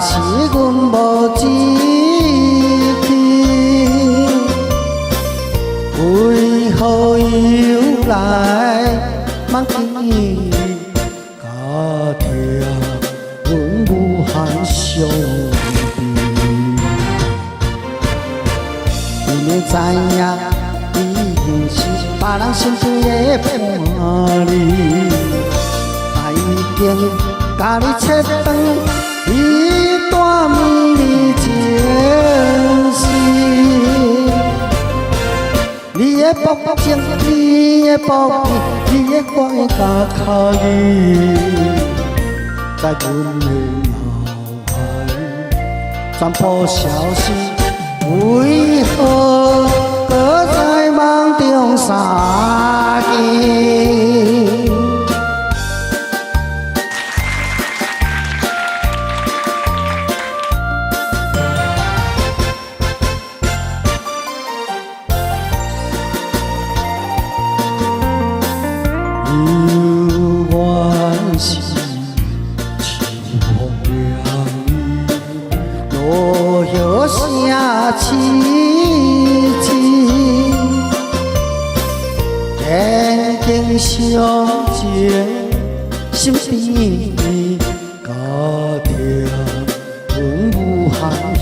是阮无志气，为何又来梦见你？家庭阮无限伤悲，因为知影已经是别人心中的骗你，我已经甲你切断一段美丽情丝。你的目睛，你的步子，你的我的脚印，在阮的脑海全部消失。为何搁在梦中相见？有缘是秋风凉意，落叶声凄凄，天经相情心边，家庭阮无限希，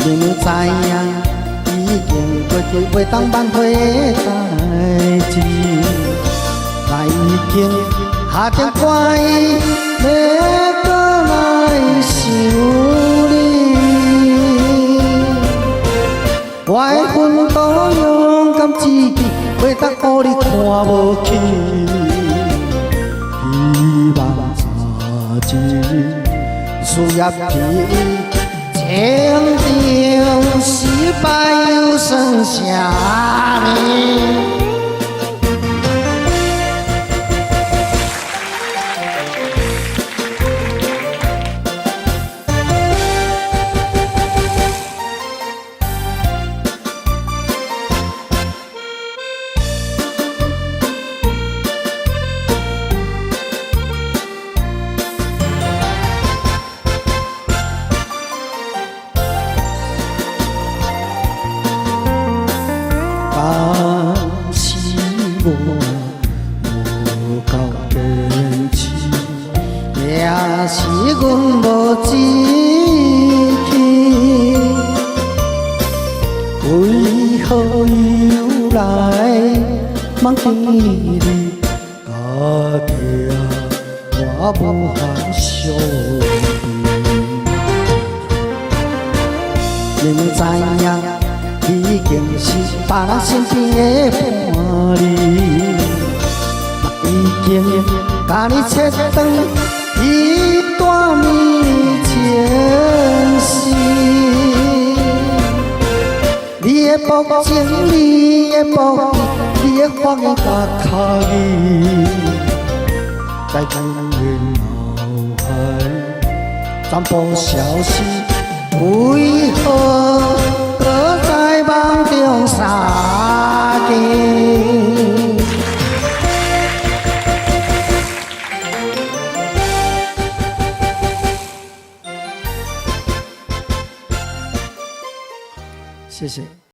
明明知影。已经过去袂当挽回的代志，我已经下定决意，要搁来想你。我的奋斗勇敢志气，袂当予你看无起。希望早日事业起。情定失败又剩下你。但是我无够坚持，也是阮无志气，为何又来梦见你？家庭我无限伤悲，明知影。已经是别人身边的伴侣，已经甲你切断一段美丽情丝。你的目睛，你的步子，你的发的脚印，在阮的脑海全部消失。为何？在梦中相见，谢谢。